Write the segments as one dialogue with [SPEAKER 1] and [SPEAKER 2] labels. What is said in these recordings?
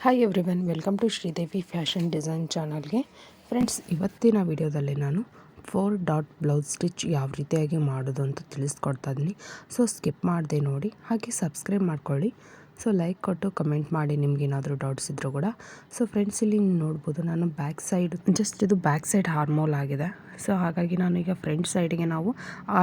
[SPEAKER 1] Hi everyone, welcome to Sridevi fashion design ಚಾನಲ್ಗೆ. Friends, ಇವತ್ತಿನ ವಿಡಿಯೋದಲ್ಲಿ ನಾನು 4 ಡಾಟ್ ಬ್ಲೌಸ್ ಸ್ಟಿಚ್ ಯಾವ ರೀತಿಯಾಗಿ ಮಾಡೋದು ಅಂತ ತಿಳಿಸ್ಕೊಡ್ತಾ ಇದ್ದೀನಿ. ಸೊ ಸ್ಕಿಪ್ ಮಾಡದೆ ನೋಡಿ, ಹಾಗೆ ಸಬ್ಸ್ಕ್ರೈಬ್ ಮಾಡ್ಕೊಳ್ಳಿ. ಸೊ ಲೈಕ್ ಕೊಟ್ಟು ಕಮೆಂಟ್ ಮಾಡಿ ನಿಮಗೇನಾದರೂ ಡೌಟ್ಸ್ ಇದ್ದರೂ ಕೂಡ. ಸೊ ಫ್ರೆಂಡ್ಸ್, ಇಲ್ಲಿ ನೋಡ್ಬೋದು ನಾನು ಬ್ಯಾಕ್ ಸೈಡ್ ಇದು ಬ್ಯಾಕ್ ಸೈಡ್ ಹಾರ್ಮೋಲ್ ಆಗಿದೆ. ಸೊ ಹಾಗಾಗಿ ನಾನು ಈಗ ಫ್ರಂಟ್ ಸೈಡ್ಗೆ ನಾವು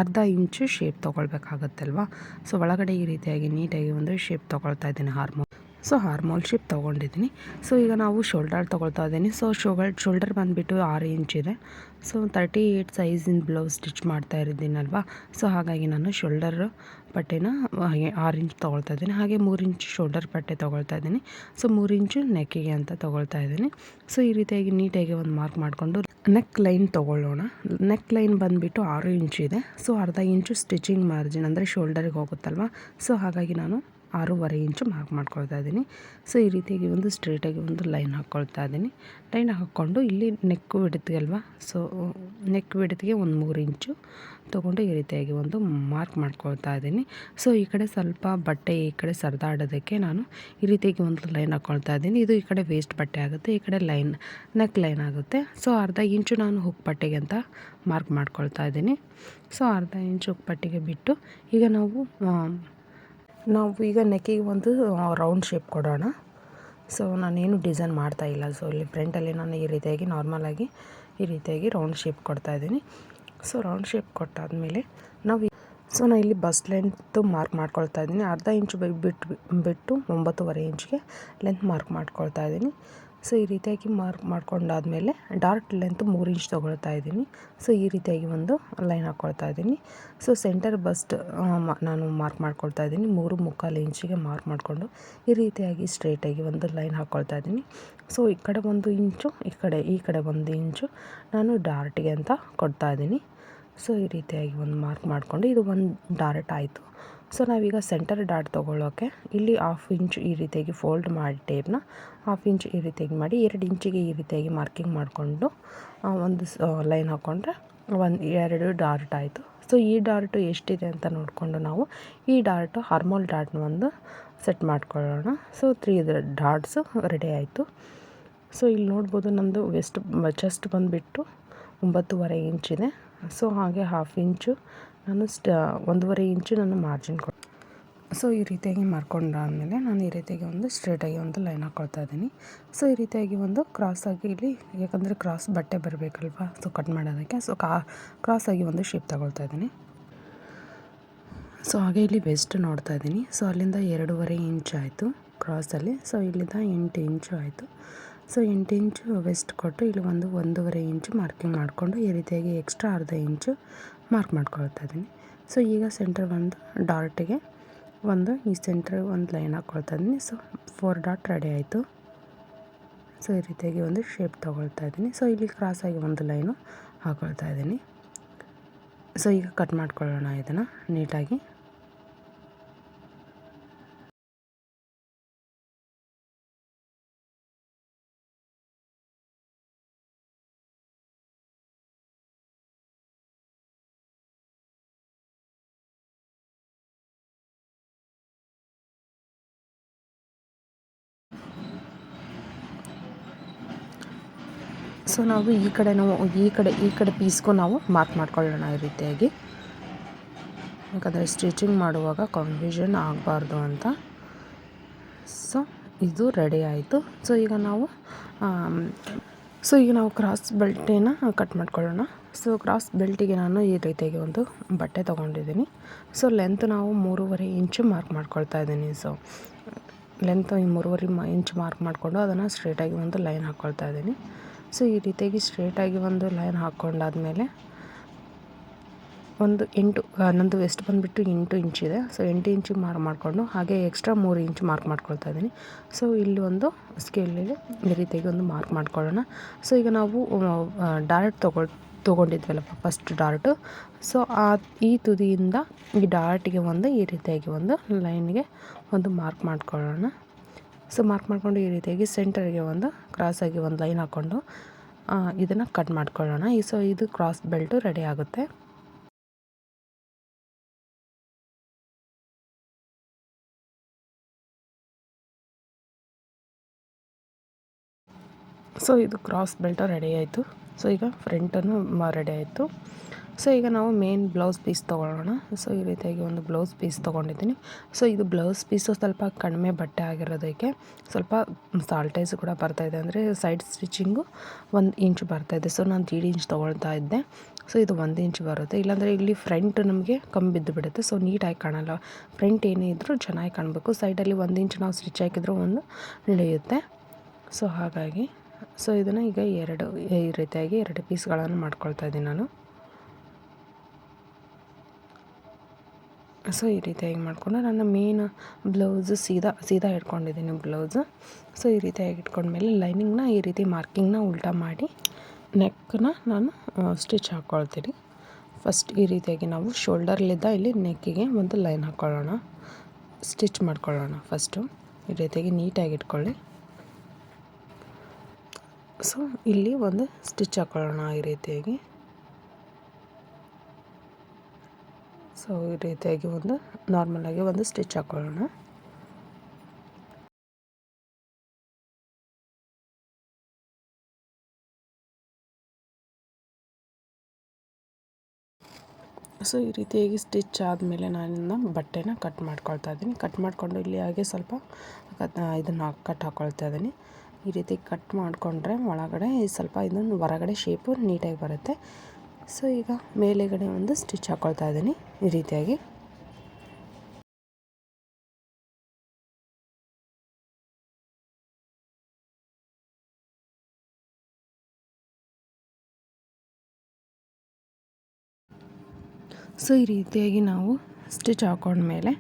[SPEAKER 1] ಅರ್ಧ ಇಂಚು ಶೇಪ್ ತೊಗೊಳ್ಬೇಕಾಗತ್ತಲ್ವ. ಸೊ ಒಳಗಡೆ ಈ ರೀತಿಯಾಗಿ ನೀಟಾಗಿ ಒಂದು ಶೇಪ್ ತೊಗೊಳ್ತಾ ಇದ್ದೀನಿ ಹಾರ್ಮೋಲ್. ಸೊ ಹಾರ್ಮೋಲ್ ಶೇಪ್ ತೊಗೊಂಡಿದ್ದೀನಿ. ಸೊ ಈಗ ನಾವು ಶೋಲ್ಡರ್ ತೊಗೊಳ್ತಾ ಇದ್ದೀನಿ. ಸೊ ಶೋಲ್ಡರ್ ಬಂದುಬಿಟ್ಟು 6 ಇಂಚಿದೆ. ಸೊ 38 ಸೈಜಿನ ಬ್ಲೌಸ್ ಸ್ಟಿಚ್ ಮಾಡ್ತಾ ಇದ್ದೀನಲ್ವ. ಸೊ ಹಾಗಾಗಿ ನಾನು ಶೋಲ್ಡರ್ ಪಟ್ಟೆನ 6 ಇಂಚ್ ತೊಗೊಳ್ತಾ ಇದ್ದೀನಿ. ಹಾಗೆ 3 ಇಂಚು ಶೋಲ್ಡರ್ ಪಟ್ಟೆ ತೊಗೊಳ್ತಾ ಇದ್ದೀನಿ. ಸೊ 3 ಇಂಚು ನೆಕ್ಕಿಗೆ ಅಂತ ತೊಗೊಳ್ತಾ ಇದ್ದೀನಿ. ಸೊ ಈ ರೀತಿಯಾಗಿ ನೀಟಾಗಿ ಒಂದು ಮಾರ್ಕ್ ಮಾಡಿಕೊಂಡು ನೆಕ್ ಲೈನ್ ತೊಗೊಳ್ಳೋಣ. ನೆಕ್ ಲೈನ್ ಬಂದುಬಿಟ್ಟು 6 ಇಂಚಿದೆ. ಸೊ ಅರ್ಧ ಇಂಚು ಸ್ಟಿಚಿಂಗ್ ಮಾರ್ಜಿನ್ ಅಂದರೆ ಶೋಲ್ಡರ್ಗೆ ಹೋಗುತ್ತಲ್ವ. ಸೊ ಹಾಗಾಗಿ ನಾನು 6.5 ಇಂಚು ಮಾರ್ಕ್ ಮಾಡ್ಕೊಳ್ತಾ ಇದ್ದೀನಿ. ಸೊ ಈ ರೀತಿಯಾಗಿ ಒಂದು ಸ್ಟ್ರೇಟಾಗಿ ಒಂದು ಲೈನ್ ಹಾಕ್ಕೊಳ್ತಾ ಇದ್ದೀನಿ. ಲೈನ್ ಹಾಕ್ಕೊಂಡು ಇಲ್ಲಿ ನೆಕ್ ಬಿಡುತ್ತೆ ಅಲ್ವಾ. ಸೊ ನೆಕ್ ಬಿಡುತ್ತಿಗೆ ಒಂದು 3 ಇಂಚು ತೊಗೊಂಡು ಈ ರೀತಿಯಾಗಿ ಒಂದು ಮಾರ್ಕ್ ಮಾಡ್ಕೊಳ್ತಾ ಇದ್ದೀನಿ. ಸೊ ಈ ಕಡೆ ಸ್ವಲ್ಪ ಬಟ್ಟೆ ಈ ಕಡೆ ಸರಿದಾಡೋದಕ್ಕೆ ನಾನು ಈ ರೀತಿಯಾಗಿ ಒಂದು ಲೈನ್ ಹಾಕ್ಕೊಳ್ತಾ ಇದ್ದೀನಿ. ಇದು ಈ ಕಡೆ ವೇಸ್ಟ್ ಬಟ್ಟೆ ಆಗುತ್ತೆ, ಈ ಕಡೆ ಲೈನ್ ನೆಕ್ ಲೈನ್ ಆಗುತ್ತೆ. ಸೊ ಅರ್ಧ ಇಂಚು ನಾನು ಹುಕ್ ಪಟ್ಟೆಗೆ ಅಂತ ಮಾರ್ಕ್ ಮಾಡ್ಕೊಳ್ತಾ ಇದ್ದೀನಿ. ಸೊ ಅರ್ಧ ಇಂಚು ಹುಕ್ ಪಟ್ಟಿಗೆ ಬಿಟ್ಟು ಈಗ ನಾವು ಈಗ ನೆಕ್ಕಿಗೆ ಒಂದು ರೌಂಡ್ ಶೇಪ್ ಕೊಡೋಣ. ಸೊ ನಾನೇನು ಡಿಸೈನ್ ಮಾಡ್ತಾಯಿಲ್ಲ. ಸೊ ಇಲ್ಲಿ ಫ್ರಂಟಲ್ಲಿ ನಾನು ಈ ರೀತಿಯಾಗಿ ನಾರ್ಮಲಾಗಿ ಈ ರೀತಿಯಾಗಿ ರೌಂಡ್ ಶೇಪ್ ಕೊಡ್ತಾಯಿದ್ದೀನಿ. ಸೊ ರೌಂಡ್ ಶೇಪ್ ಕೊಟ್ಟಾದಮೇಲೆ ನಾನು ಇಲ್ಲಿ ಬಸ್ಟ್ ಲೆಂತ್ ಮಾರ್ಕ್ ಮಾಡ್ಕೊಳ್ತಾ ಇದ್ದೀನಿ. ಅರ್ಧ ಇಂಚು ಬಿಟ್ಟು 9.5 ಇಂಚಿಗೆ ಲೆಂತ್ ಮಾರ್ಕ್ ಮಾಡ್ಕೊಳ್ತಾ ಇದ್ದೀನಿ. ಸೊ ಈ ರೀತಿಯಾಗಿ ಮಾರ್ಕ್ ಮಾಡ್ಕೊಂಡಾದಮೇಲೆ ಡಾರ್ಟ್ ಲೆಂತ್ 3 ಇಂಚ್ ತೊಗೊಳ್ತಾ ಇದ್ದೀನಿ. ಸೊ ಈ ರೀತಿಯಾಗಿ ಒಂದು ಲೈನ್ ಹಾಕ್ಕೊಳ್ತಾ ಇದ್ದೀನಿ. ಸೊ ಸೆಂಟರ್ ಬಸ್ಟ್ ನಾನು ಮಾರ್ಕ್ ಮಾಡ್ಕೊಳ್ತಾ ಇದ್ದೀನಿ. 3.25 ಇಂಚಿಗೆ ಮಾರ್ಕ್ ಮಾಡಿಕೊಂಡು ಈ ರೀತಿಯಾಗಿ ಸ್ಟ್ರೇಟಾಗಿ ಒಂದು ಲೈನ್ ಹಾಕ್ಕೊಳ್ತಾ ಇದ್ದೀನಿ. ಸೊ ಈ ಕಡೆ 1 ಇಂಚು, ಈ ಕಡೆ 1 ಇಂಚು ನಾನು ಡಾರ್ಟಿಗೆ ಅಂತ ಕೊಡ್ತಾ ಇದ್ದೀನಿ. ಸೊ ಈ ರೀತಿಯಾಗಿ ಒಂದು ಮಾರ್ಕ್ ಮಾಡಿಕೊಂಡು ಇದು ಒಂದು ಡಾರ್ಟ್ ಆಯಿತು. ಸೊ ನಾವೀಗ ಸೆಂಟರ್ ಡಾಟ್ ತೊಗೊಳ್ಳೋಕ್ಕೆ ಇಲ್ಲಿ 1/2 ಇಂಚು ಈ ರೀತಿಯಾಗಿ ಫೋಲ್ಡ್ ಮಾಡಿ ಟೇಪ್ನ 1/2 ಇಂಚು ಈ ರೀತಿಯಾಗಿ ಮಾಡಿ 2 ಇಂಚಿಗೆ ಈ ರೀತಿಯಾಗಿ ಮಾರ್ಕಿಂಗ್ ಮಾಡಿಕೊಂಡು ಒಂದು ಲೈನ್ ಹಾಕ್ಕೊಂಡ್ರೆ 2 ಡಾರ್ಟ್ ಆಯಿತು. ಸೊ ಈ ಡಾರ್ಟು ಎಷ್ಟಿದೆ ಅಂತ ನೋಡಿಕೊಂಡು ನಾವು ಈ ಡಾರ್ಟು ಹಾರ್ಮೋಲ್ ಡಾಟ್ನ ಒಂದು ಸೆಟ್ ಮಾಡ್ಕೊಳ್ಳೋಣ. ಸೊ 3 ಡಾಟ್ಸು ರೆಡಿ ಆಯಿತು. ಸೊ ಇಲ್ಲಿ ನೋಡ್ಬೋದು ನಮ್ಮದು ಚೆಸ್ಟ್ ಬಂದುಬಿಟ್ಟು 9.5 ಇಂಚಿದೆ. ಸೊ ಹಾಗೆ 1/2 ಇಂಚು ನಾನು 1.5 ಇಂಚು ನಾನು ಮಾರ್ಜಿನ್ ಸೊ ಈ ರೀತಿಯಾಗಿ ಮಾರ್ಕೊಂಡಾದಮೇಲೆ ನಾನು ಈ ರೀತಿಯಾಗಿ ಒಂದು ಸ್ಟ್ರೇಟಾಗಿ ಒಂದು ಲೈನ್ ಹಾಕ್ಕೊಳ್ತಾ ಇದ್ದೀನಿ. ಸೊ ಈ ರೀತಿಯಾಗಿ ಒಂದು ಕ್ರಾಸಾಗಿ ಇಲ್ಲಿ, ಯಾಕಂದರೆ ಕ್ರಾಸ್ ಬಟ್ಟೆ ಬರಬೇಕಲ್ವ, ಸೊ ಕಟ್ ಮಾಡೋದಕ್ಕೆ. ಸೊ ಕ್ರಾಸಾಗಿ ಒಂದು ಶೇಪ್ ತಗೊಳ್ತಾ ಇದ್ದೀನಿ. ಸೊ ಹಾಗೆ ಇಲ್ಲಿ ವೆಸ್ಟ್ ನೋಡ್ತಾ ಇದ್ದೀನಿ. ಸೊ ಅಲ್ಲಿಂದ 2.5 ಇಂಚು ಆಯಿತು ಕ್ರಾಸಲ್ಲಿ. ಸೊ ಇಲ್ಲಿಂದ 8 ಇಂಚು ಆಯಿತು. ಸೊ 8 ಇಂಚು ವೆಸ್ಟ್ ಕೊಟ್ಟು ಇಲ್ಲಿ 1.5 ಇಂಚು ಮಾರ್ಕಿಂಗ್ ಮಾಡಿಕೊಂಡು ಈ ರೀತಿಯಾಗಿ ಎಕ್ಸ್ಟ್ರಾ ಅರ್ಧ ಇಂಚು ಮಾರ್ಕ್ ಮಾಡ್ಕೊಳ್ತಾ ಇದ್ದೀನಿ. ಸೊ ಈಗ ಸೆಂಟರ್ ಒಂದು ಡಾರ್ಟಿಗೆ ಈ ಸೆಂಟ್ರ್ ಒಂದು ಲೈನ್ ಹಾಕ್ಕೊಳ್ತಾ ಇದ್ದೀನಿ. ಸೊ 4 ಡಾಟ್ ರೆಡಿ ಆಯಿತು. ಸೊ ಈ ರೀತಿಯಾಗಿ ಒಂದು ಶೇಪ್ ತೊಗೊಳ್ತಾ ಇದ್ದೀನಿ. ಸೊ ಇಲ್ಲಿ ಕ್ರಾಸಾಗಿ ಒಂದು ಲೈನು ಹಾಕ್ಕೊಳ್ತಾ ಇದ್ದೀನಿ. ಸೊ ಈಗ ಕಟ್ ಮಾಡ್ಕೊಳ್ಳೋಣ ಇದನ್ನು ನೀಟಾಗಿ. ಸೊ ನಾವು ಈ ಕಡೆ ಪೀಸ್ಗೂ ನಾವು ಮಾರ್ಕ್ ಮಾಡ್ಕೊಳ್ಳೋಣ ಈ ರೀತಿಯಾಗಿ, ಯಾಕಂದರೆ ಸ್ಟಿಚಿಂಗ್ ಮಾಡುವಾಗ ಕನ್ಫ್ಯೂಷನ್ ಆಗಬಾರ್ದು ಅಂತ. ಸೊ ಇದು ರೆಡಿ ಆಯಿತು. ಸೊ ಈಗ ನಾವು ಕ್ರಾಸ್ ಬೆಲ್ಟೇನ ಕಟ್ ಮಾಡ್ಕೊಳ್ಳೋಣ. ಸೊ ಕ್ರಾಸ್ ಬೆಲ್ಟಿಗೆ ನಾನು ಈ ರೀತಿಯಾಗಿ ಒಂದು ಬಟ್ಟೆ ತೊಗೊಂಡಿದ್ದೀನಿ. ಸೊ ಲೆಂತ್ ನಾವು 3.5 ಇಂಚು ಮಾರ್ಕ್ ಮಾಡ್ಕೊಳ್ತಾ ಇದ್ದೀನಿ. ಸೊ ಲೆಂತ್ 3.5 ಇಂಚು ಮಾರ್ಕ್ ಮಾಡಿಕೊಂಡು ಅದನ್ನು ಸ್ಟ್ರೇಟಾಗಿ ಒಂದು ಲೈನ್ ಹಾಕ್ಕೊಳ್ತಾ ಇದ್ದೀನಿ. ಸೊ ಈ ರೀತಿಯಾಗಿ ಸ್ಟ್ರೇಟಾಗಿ ಒಂದು ಲೈನ್ ಹಾಕ್ಕೊಂಡಾದ್ಮೇಲೆ ನಂದು ವೆಸ್ಟ್ ಬಂದುಬಿಟ್ಟು 8 ಇಂಚಿದೆ. ಸೊ 8 ಇಂಚಿಗೆ ಮಾರ್ಕ್ ಮಾಡಿಕೊಂಡು ಹಾಗೆ ಎಕ್ಸ್ಟ್ರಾ 3 ಇಂಚು ಮಾರ್ಕ್ ಮಾಡ್ಕೊಳ್ತಾ ಇದ್ದೀನಿ. ಸೊ ಇಲ್ಲಿ ಒಂದು ಸ್ಕೇಲಲ್ಲಿ ಈ ರೀತಿಯಾಗಿ ಒಂದು ಮಾರ್ಕ್ ಮಾಡ್ಕೊಳ್ಳೋಣ. ಸೊ ಈಗ ನಾವು ಡಾರ್ಟ್ ತೊಗೊಂಡಿದ್ವಲ್ಲಪ್ಪ ಫಸ್ಟ್ ಡಾರ್ಟು. ಸೊ ಈ ತುದಿಯಿಂದ ಈ ಡಾರ್ಟಿಗೆ ಈ ರೀತಿಯಾಗಿ ಒಂದು ಲೈನ್ಗೆ ಒಂದು ಮಾರ್ಕ್ ಮಾಡ್ಕೊಳ್ಳೋಣ. ಸೊ ಮಾರ್ಕ್ ಮಾಡಿಕೊಂಡು ಈ ರೀತಿಯಾಗಿ ಸೆಂಟರ್ಗೆ ಒಂದು ಕ್ರಾಸಾಗಿ ಒಂದು ಲೈನ್ ಹಾಕ್ಕೊಂಡು ಇದನ್ನು ಕಟ್ ಮಾಡ್ಕೊಳ್ಳೋಣ. ಸೊ ಇದು ಕ್ರಾಸ್ ಬೆಲ್ಟು ರೆಡಿ ಆಗುತ್ತೆ. ಸೊ ಇದು ಕ್ರಾಸ್ ಬೆಲ್ಟು ರೆಡಿ ಆಯಿತು. ಸೊ ಈಗ ಫ್ರಂಟನ್ನು ರೆಡಿ ಆಯಿತು. ಸೊ ಈಗ ನಾವು ಮೇನ್ ಬ್ಲೌಸ್ ಪೀಸ್ ತೊಗೊಳ್ಳೋಣ. ಸೊ ಈ ರೀತಿಯಾಗಿ ಒಂದು ಬ್ಲೌಸ್ ಪೀಸ್ ತೊಗೊಂಡಿದ್ದೀನಿ. ಸೊ ಇದು ಬ್ಲೌಸ್ ಪೀಸು ಸ್ವಲ್ಪ ಕಡಿಮೆ ಬಟ್ಟೆ ಆಗಿರೋದಕ್ಕೆ ಸ್ವಲ್ಪ ಸಾಲ್ಟೇಜ್ ಕೂಡ ಬರ್ತಾಯಿದೆ, ಅಂದರೆ ಸೈಡ್ ಸ್ಟಿಚಿಂಗು 1 ಇಂಚ್ ಬರ್ತಾಯಿದೆ. ಸೊ ನಾನು 1.5 ಇಂಚ್ ತೊಗೊಳ್ತಾ ಇದ್ದೆ. ಸೊ ಇದು 1 ಇಂಚ್ ಬರುತ್ತೆ. ಇಲ್ಲಾಂದರೆ ಇಲ್ಲಿ ಫ್ರಂಟ್ ನಮಗೆ ಕಮ್ಮಿ ಬಿದ್ದು ಬಿಡುತ್ತೆ. ಸೊ ನೀಟಾಗಿ ಕಾಣಲ್ಲ. ಫ್ರಂಟ್ ಏನೇ ಇದ್ದರೂ ಚೆನ್ನಾಗಿ ಕಾಣಬೇಕು. ಸೈಡಲ್ಲಿ 1 ಇಂಚ್ ನಾವು ಸ್ಟಿಚ್ ಹಾಕಿದರೂ ಒಂದು ನಡೆಯುತ್ತೆ. ಸೊ ಹಾಗಾಗಿ ಸೊ ಇದನ್ನು ಈಗ ಈ ರೀತಿಯಾಗಿ 2 ಪೀಸ್ಗಳನ್ನು ಮಾಡ್ಕೊಳ್ತಾ ಇದ್ದೀನಿ ನಾನು. ಸೊ ಈ ರೀತಿಯಾಗಿ ಮಾಡಿಕೊಂಡು ನನ್ನ ಮೇನ್ ಬ್ಲೌಸು ಸೀದಾ ಇಟ್ಕೊಂಡಿದ್ದೀನಿ ಬ್ಲೌಸು. ಸೊ ಈ ರೀತಿಯಾಗಿ ಇಟ್ಕೊಂಡ್ಮೇಲೆ ಲೈನಿಂಗ್ನ ಈ ರೀತಿ ಮಾರ್ಕಿಂಗ್ನ ಉಲ್ಟಾ ಮಾಡಿ ನೆಕ್ಕನ್ನ ನಾನು ಸ್ಟಿಚ್ ಹಾಕ್ಕೊಳ್ತೀನಿ. ಫಸ್ಟ್ ಈ ರೀತಿಯಾಗಿ ನಾವು ಶೋಲ್ಡರ್ಲಿದ್ದ ಇಲ್ಲಿ ನೆಕ್ಕಿಗೆ ಒಂದು ಲೈನ್ ಹಾಕ್ಕೊಳ್ಳೋಣ, ಸ್ಟಿಚ್ ಮಾಡ್ಕೊಳ್ಳೋಣ. ಫಸ್ಟು ಈ ರೀತಿಯಾಗಿ ನೀಟಾಗಿ ಇಟ್ಕೊಳ್ಳಿ. ಸೊ ಇಲ್ಲಿ ಒಂದು ಸ್ಟಿಚ್ ಹಾಕ್ಕೊಳ್ಳೋಣ ಈ ರೀತಿಯಾಗಿ. ಸೊ ಈ ರೀತಿಯಾಗಿ ಒಂದು ನಾರ್ಮಲಾಗಿ ಒಂದು ಸ್ಟಿಚ್ ಹಾಕ್ಕೊಳ್ಳೋಣ. ಸೊ ಈ ರೀತಿಯಾಗಿ ಸ್ಟಿಚ್ ಆದಮೇಲೆ ನಾನು ಬಟ್ಟೆನ ಕಟ್ ಮಾಡ್ಕೊಳ್ತಾ ಇದ್ದೀನಿ. ಕಟ್ ಮಾಡಿಕೊಂಡು ಇಲ್ಲಿ ಹಾಗೆ ಸ್ವಲ್ಪ ಇದನ್ನು ಕಟ್ ಹಾಕ್ಕೊಳ್ತಾ ಇದ್ದೀನಿ. ಈ ರೀತಿ ಕಟ್ ಮಾಡಿಕೊಂಡ್ರೆ ಒಳಗಡೆ ಸ್ವಲ್ಪ ಇದನ್ನು ಹೊರಗಡೆ ಶೇಪು ನೀಟಾಗಿ ಬರುತ್ತೆ. ಸೊ ಈಗ ಮೇಲೆಗಡೆ ಒಂದು ಸ್ಟಿಚ್ ಹಾಕ್ಕೊಳ್ತಾ ಇದ್ದೀನಿ ಈ ರೀತಿಯಾಗಿ. ಸೊ ಈ ರೀತಿಯಾಗಿ ನಾವು ಸ್ಟಿಚ್ ಹಾಕೊಂಡ್ಮೇಲೆ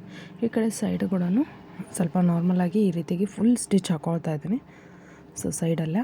[SPEAKER 1] ಈ ಕಡೆ ಸೈಡ್ ಕೂಡ ಸ್ವಲ್ಪ ನಾರ್ಮಲಾಗಿ ಈ ರೀತಿಯಾಗಿ ಫುಲ್ ಸ್ಟಿಚ್ ಹಾಕ್ಕೊಳ್ತಾ ಇದ್ದೀನಿ. ಸೊ ಸೈಡೆಲ್ಲ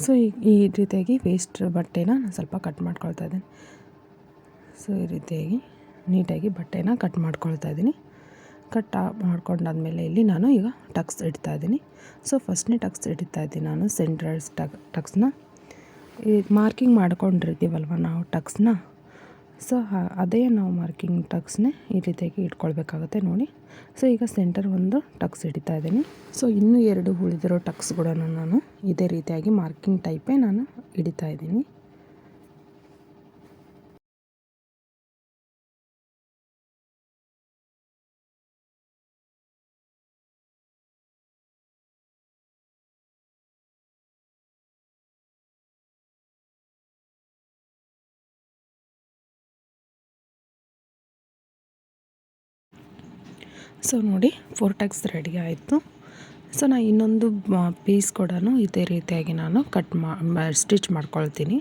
[SPEAKER 1] ಸೊ ಈ ರೀತಿಯಾಗಿ ವೇಸ್ಟ್ ಬಟ್ಟೆನ ನಾನು ಸ್ವಲ್ಪ ಕಟ್ ಮಾಡ್ಕೊಳ್ತಾ ಇದ್ದೀನಿ. ಸೊ ಈ ರೀತಿಯಾಗಿ ನೀಟಾಗಿ ಬಟ್ಟೆನ ಕಟ್ ಮಾಡ್ಕೊಳ್ತಾ ಇದ್ದೀನಿ. ಕಟ್ ಮಾಡ್ಕೊಂಡಾದ್ಮೇಲೆ ಇಲ್ಲಿ ನಾನು ಈಗ ಟಕ್ಸ್ ಇಡ್ತಾ ಇದ್ದೀನಿ. ಸೊ ಫಸ್ಟ್ನೇ ಟಕ್ಸ್ ಇಡ್ತಾ ಇದ್ದೀನಿ ನಾನು ಸೆಂಟ್ರಲ್ ಟಕ್ಸ್ನ. ಈ ಮಾರ್ಕಿಂಗ್ ಮಾಡ್ಕೊಂಡಿರ್ತೀವಲ್ವ ನಾವು ಟಕ್ಸ್ನ, ಸೊ ಅದೇ ನಾವು ಮಾರ್ಕಿಂಗ್ ಟಕ್ಸ್ನೇ ಈ ರೀತಿಯಾಗಿ ಇಟ್ಕೊಳ್ಬೇಕಾಗುತ್ತೆ ನೋಡಿ. ಸೊ ಈಗ ಸೆಂಟರ್ ಒಂದು ಟಕ್ಸ್ ಹಿಡಿತಾ ಇದ್ದೀನಿ. ಸೊ ಇನ್ನೂ 2 ಉಳಿದಿರೋ ಟಕ್ಸ್ ಕೂಡ ನಾನು ಇದೇ ರೀತಿಯಾಗಿ ಮಾರ್ಕಿಂಗ್ ಟೈಪೇ ನಾನು ಹಿಡಿತಾ ಇದ್ದೀನಿ. ಸೊ ನೋಡಿ 4 ಟಕ್ಸ್ ರೆಡಿ ಆಯಿತು. ಸೊ ನಾನು ಇನ್ನೊಂದು ಪೀಸ್ ಕೂಡ ಇದೇ ರೀತಿಯಾಗಿ ನಾನು ಸ್ಟಿಚ್ ಮಾಡ್ಕೊಳ್ತೀನಿ.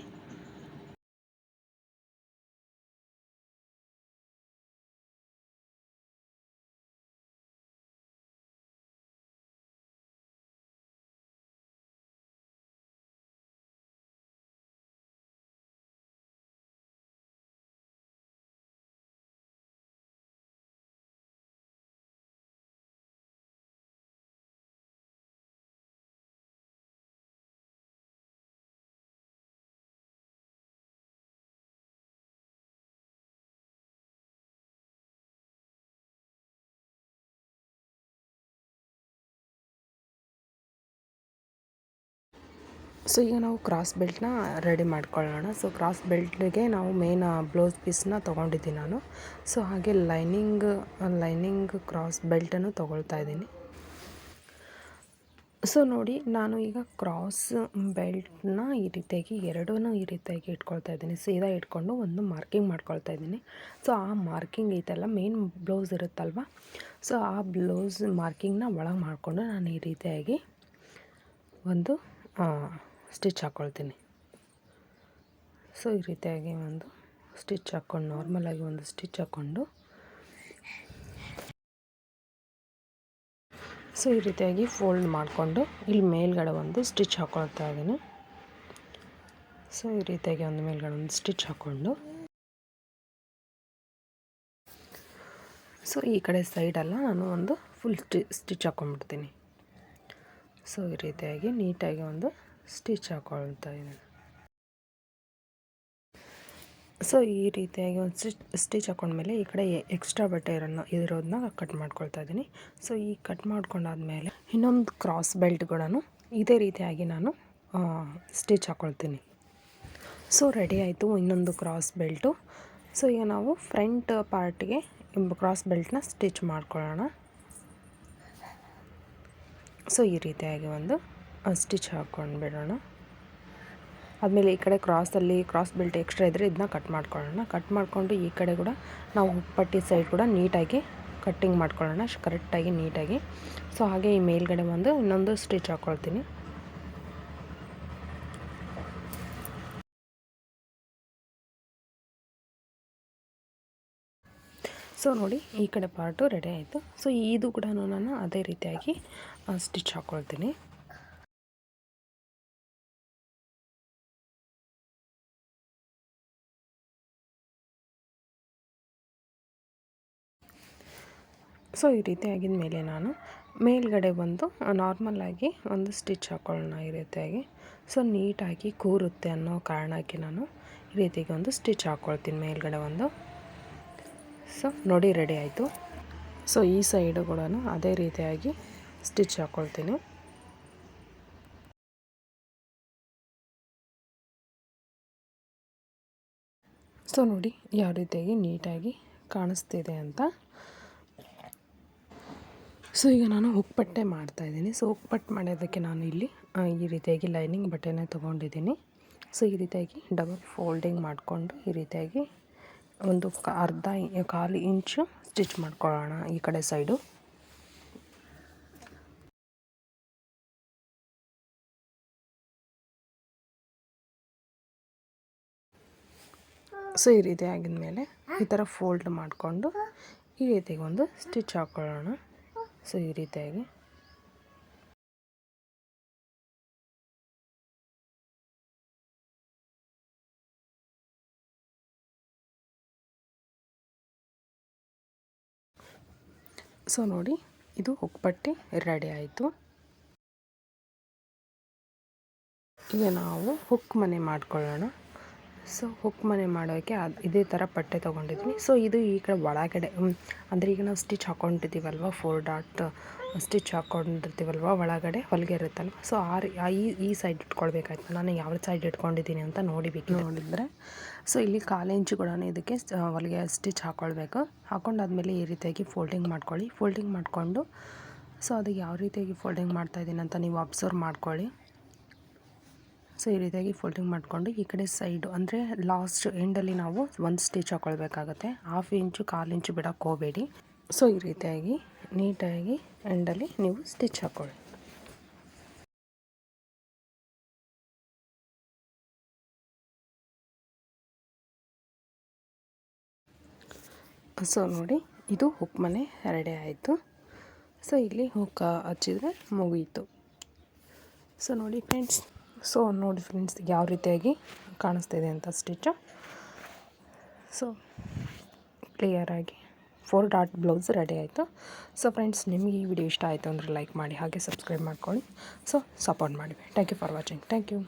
[SPEAKER 1] ಸೊ ಈಗ ನಾವು ಕ್ರಾಸ್ ಬೆಲ್ಟ್ನ ರೆಡಿ ಮಾಡ್ಕೊಳ್ಳೋಣ. ಸೊ ಕ್ರಾಸ್ ಬೆಲ್ಟ್ಗೆ ನಾವು ಮೇನ್ ಬ್ಲೌಸ್ ಪೀಸ್ನ ತೊಗೊಂಡಿದ್ದೀನಿ ನಾನು. ಸೊ ಹಾಗೆ ಲೈನಿಂಗ್ ಕ್ರಾಸ್ ಬೆಲ್ಟನ್ನು ತೊಗೊಳ್ತಾ ಇದ್ದೀನಿ. ಸೊ ನೋಡಿ ನಾನು ಈಗ ಕ್ರಾಸ್ ಬೆಲ್ಟ್ನ ಈ ರೀತಿಯಾಗಿ ಎರಡೂ ಈ ರೀತಿಯಾಗಿ ಇಟ್ಕೊಳ್ತಾ ಇದ್ದೀನಿ. ಸೀದಾ ಇಟ್ಕೊಂಡು ಒಂದು ಮಾರ್ಕಿಂಗ್ ಮಾಡ್ಕೊಳ್ತಾ ಇದ್ದೀನಿ. ಸೊ ಆ ಮಾರ್ಕಿಂಗ್ ಐತಲ್ಲ, ಮೇನ್ ಬ್ಲೌಸ್ ಇರುತ್ತಲ್ವ, ಸೊ ಆ ಬ್ಲೌಸ್ ಮಾರ್ಕಿಂಗ್ನ ಒಳಗೆ ಮಾಡಿಕೊಂಡು ನಾನು ಈ ರೀತಿಯಾಗಿ ಒಂದು ಸ್ಟಿಚ್ ಹಾಕ್ಕೊಳ್ತೀನಿ. ಸೊ ಈ ರೀತಿಯಾಗಿ ಒಂದು ಸ್ಟಿಚ್ ಹಾಕ್ಕೊಂಡು ನಾರ್ಮಲಾಗಿ ಒಂದು ಸ್ಟಿಚ್ ಹಾಕ್ಕೊಂಡು ಸೊ ಈ ರೀತಿಯಾಗಿ ಫೋಲ್ಡ್ ಮಾಡಿಕೊಂಡು ಇಲ್ಲಿ ಮೇಲ್ಗಡೆ ಒಂದು ಸ್ಟಿಚ್ ಹಾಕ್ಕೊಳ್ತಾ ಇದ್ದೀನಿ. ಸೊ ಈ ರೀತಿಯಾಗಿ ಒಂದು ಮೇಲ್ಗಡೆ ಒಂದು ಸ್ಟಿಚ್ ಹಾಕ್ಕೊಂಡು, ಸೊ ಈ ಕಡೆ ಸೈಡೆಲ್ಲ ನಾನು ಒಂದು ಫುಲ್ ಸ್ಟಿಚ್ ಹಾಕ್ಕೊಂಡ್ಬಿಡ್ತೀನಿ. ಸೊ ಈ ರೀತಿಯಾಗಿ ನೀಟಾಗಿ ಒಂದು ಸ್ಟಿಚ್ ಹಾಕ್ಕೊಳ್ತಾ ಇದ್ದೀನಿ. ಸೊ ಈ ರೀತಿಯಾಗಿ ಒಂದು ಸ್ಟಿಚ್ ಹಾಕ್ಕೊಂಡ್ಮೇಲೆ ಈ ಕಡೆ ಎಕ್ಸ್ಟ್ರಾ ಬಟ್ಟೆ ಇರೋದನ್ನ ಕಟ್ ಮಾಡ್ಕೊಳ್ತಾ ಇದ್ದೀನಿ. ಸೊ ಈ ಕಟ್ ಮಾಡ್ಕೊಂಡಾದ್ಮೇಲೆ ಇನ್ನೊಂದು ಕ್ರಾಸ್ ಬೆಲ್ಟ್ ಕೂಡ ಇದೇ ರೀತಿಯಾಗಿ ನಾನು ಸ್ಟಿಚ್ ಹಾಕ್ಕೊಳ್ತೀನಿ. ಸೊ ರೆಡಿ ಆಯಿತು ಇನ್ನೊಂದು ಕ್ರಾಸ್ ಬೆಲ್ಟು. ಸೊ ಈಗ ನಾವು ಫ್ರಂಟ್ ಪಾರ್ಟ್ಗೆ ಕ್ರಾಸ್ ಬೆಲ್ಟ್ನ ಸ್ಟಿಚ್ ಮಾಡ್ಕೊಳ್ಳೋಣ. ಸೊ ಈ ರೀತಿಯಾಗಿ ಒಂದು ಸ್ಟಿಚ್ ಹಾಕ್ಕೊಂಡು ಬಿಡೋಣ. ಆದಮೇಲೆ ಈ ಕಡೆ ಕ್ರಾಸ್ ಬೆಲ್ಟ್ ಎಕ್ಸ್ಟ್ರಾ ಇದ್ದರೆ ಇದನ್ನ ಕಟ್ ಮಾಡ್ಕೊಳ್ಳೋಣ. ಕಟ್ ಮಾಡಿಕೊಂಡು ಈ ಕಡೆ ಕೂಡ ನಾವು ಪಟ್ಟಿ ಸೈಡ್ ಕೂಡ ನೀಟಾಗಿ ಕಟ್ಟಿಂಗ್ ಮಾಡ್ಕೊಳ್ಳೋಣ, ಕರೆಕ್ಟಾಗಿ ನೀಟಾಗಿ. ಸೊ ಹಾಗೆ ಈ ಮೇಲ್ಗಡೆ ಒಂದು ಇನ್ನೊಂದು ಸ್ಟಿಚ್ ಹಾಕ್ಕೊಳ್ತೀನಿ. ಸೊ ನೋಡಿ ಈ ಕಡೆ ಪಾರ್ಟು ರೆಡಿ ಆಯಿತು. ಸೊ ಇದು ಕೂಡ ನಾನು ಅದೇ ರೀತಿಯಾಗಿ ಸ್ಟಿಚ್ ಹಾಕ್ಕೊಳ್ತೀನಿ. ಸೊ ಈ ರೀತಿ ಆಗಿದ ಮೇಲೆ ನಾನು ಮೇಲ್ಗಡೆ ಬಂದು ನಾರ್ಮಲಾಗಿ ಒಂದು ಸ್ಟಿಚ್ ಹಾಕ್ಕೊಳ್ಳೋಣ ಈ ರೀತಿಯಾಗಿ. ಸೊ ನೀಟಾಗಿ ಕೂರುತ್ತೆ ಅನ್ನೋ ಕಾರಣಕ್ಕೆ ನಾನು ಈ ರೀತಿಯಾಗಿ ಒಂದು ಸ್ಟಿಚ್ ಹಾಕ್ಕೊಳ್ತೀನಿ ಮೇಲ್ಗಡೆ ಒಂದು. ಸೊ ನೋಡಿ ರೆಡಿ ಆಯಿತು. ಸೊ ಈ ಸೈಡು ಕೂಡ ಅದೇ ರೀತಿಯಾಗಿ ಸ್ಟಿಚ್ ಹಾಕ್ಕೊಳ್ತೀನಿ. ಸೊ ನೋಡಿ ಯಾವ ರೀತಿಯಾಗಿ ನೀಟಾಗಿ ಕಾಣಿಸ್ತಿದೆ ಅಂತ. ಸೊ ಈಗ ನಾನು ಹುಕ್ಪಟ್ಟೆ ಮಾಡ್ತಾಯಿದ್ದೀನಿ. ಸೊ ಹುಕ್ಪಟ್ಟು ಮಾಡೋದಕ್ಕೆ ನಾನು ಇಲ್ಲಿ ಈ ರೀತಿಯಾಗಿ ಲೈನಿಂಗ್ ಬಟ್ಟೆನೇ ತೊಗೊಂಡಿದ್ದೀನಿ. ಸೊ ಈ ರೀತಿಯಾಗಿ ಡಬಲ್ ಫೋಲ್ಡಿಂಗ್ ಮಾಡಿಕೊಂಡು ಈ ರೀತಿಯಾಗಿ ಒಂದು ಕಾಲು ಇಂಚು ಸ್ಟಿಚ್ ಮಾಡ್ಕೊಳ್ಳೋಣ ಈ ಕಡೆ ಸೈಡು. ಸೊ ಈ ರೀತಿ ಆಗಿದ್ಮೇಲೆ ಈ ಥರ ಫೋಲ್ಡ್ ಮಾಡಿಕೊಂಡು ಈ ರೀತಿಯಾಗಿ ಒಂದು ಸ್ಟಿಚ್ ಹಾಕ್ಕೊಳ್ಳೋಣ. ಸೊ ಈ ರೀತಿಯಾಗಿ ಸೊ ನೋಡಿ ಇದು ಹುಕ್ಪಟ್ಟಿ ರೆಡಿ ಆಯಿತು. ಈಗ ನಾವು ಹುಕ್ ಮನೆ ಮಾಡ್ಕೊಳ್ಳೋಣ. ಸೊ ಹುಕ್ ಮನೆ ಮಾಡೋಕ್ಕೆ ಇದೇ ಥರ ಪಟ್ಟೆ ತೊಗೊಂಡಿದ್ದೀನಿ. ಸೊ ಇದು ಈ ಕಡೆ ಒಳಗಡೆ ಅಂದರೆ ಈಗ ನಾವು ಸ್ಟಿಚ್ ಹಾಕ್ಕೊಂಡಿದ್ದೀವಲ್ವ, 4 ಡಾಟ್ ಸ್ಟಿಚ್ ಹಾಕ್ಕೊಂಡಿರ್ತೀವಲ್ವ, ಒಳಗಡೆ ಹೊಲಿಗೆ ಇರುತ್ತಲ್ವ. ಸೊ ಈ ಸೈಡ್ ಇಟ್ಕೊಳ್ಬೇಕಾಯ್ತು. ನಾನು ಯಾವ ಸೈಡ್ ಇಟ್ಕೊಂಡಿದ್ದೀನಿ ಅಂತ ನೋಡಿದ್ರೆ ಸೊ ಇಲ್ಲಿ 1/4 ಇಂಚು ಕೂಡ ಇದಕ್ಕೆ ಹೊಲಿಗೆ ಸ್ಟಿಚ್ ಹಾಕ್ಕೊಳ್ಬೇಕು. ಹಾಕ್ಕೊಂಡಾದ್ಮೇಲೆ ಈ ರೀತಿಯಾಗಿ ಫೋಲ್ಡಿಂಗ್ ಮಾಡ್ಕೊಳ್ಳಿ. ಫೋಲ್ಡಿಂಗ್ ಮಾಡಿಕೊಂಡು ಸೊ ಅದು ಯಾವ ರೀತಿಯಾಗಿ ಫೋಲ್ಡಿಂಗ್ ಮಾಡ್ತಾಯಿದ್ದೀನಿ ಅಂತ ನೀವು ಅಬ್ಸರ್ವ್ ಮಾಡ್ಕೊಳ್ಳಿ. ಸೊ ಈ ರೀತಿಯಾಗಿ ಫೋಲ್ಡಿಂಗ್ ಮಾಡಿಕೊಂಡು ಈ ಕಡೆ ಸೈಡು ಅಂದರೆ ಲಾಸ್ಟ್ ಎಂಡಲ್ಲಿ ನಾವು ಒಂದು ಸ್ಟಿಚ್ ಹಾಕ್ಕೊಳ್ಬೇಕಾಗತ್ತೆ. 1/2 ಇಂಚು 1/4 ಇಂಚು ಬಿಡೋಕ್ಕೆ ಹೋಗಬೇಡಿ. ಸೊ ಈ ರೀತಿಯಾಗಿ ನೀಟಾಗಿ ಎಂಡಲ್ಲಿ ನೀವು ಸ್ಟಿಚ್ ಹಾಕ್ಕೊಳ್ಳಿ. ಸೊ ನೋಡಿ ಇದು ಹುಕ್ ಮನೆ ರೆಡಿ ಆಯಿತು. ಸೊ ಇಲ್ಲಿ ಹುಕ್ ಹಚ್ಚಿದರೆ ಮುಗೀತು. ಸೊ ನೋಡಿ ಫ್ರೆಂಡ್ಸ್, ಯಾವ ರೀತಿಯಾಗಿ ಕಾಣಿಸ್ತಿದೆ ಅಂತ ಸ್ಟಿಚ್ಚು. ಸೊ ಕ್ಲಿಯರಾಗಿ 4 ಡಾಟ್ ಬ್ಲೌಸ್ ರೆಡಿ ಆಯಿತು. ಸೊ ಫ್ರೆಂಡ್ಸ್, ನಿಮಗೆ ಈ ವಿಡಿಯೋ ಇಷ್ಟ ಆಯಿತು ಅಂದರೆ ಲೈಕ್ ಮಾಡಿ, ಹಾಗೆ ಸಬ್ಸ್ಕ್ರೈಬ್ ಮಾಡ್ಕೊಳ್ಳಿ. ಸೊ ಸಪೋರ್ಟ್ ಮಾಡಿ. Thank you for watching. Thank you.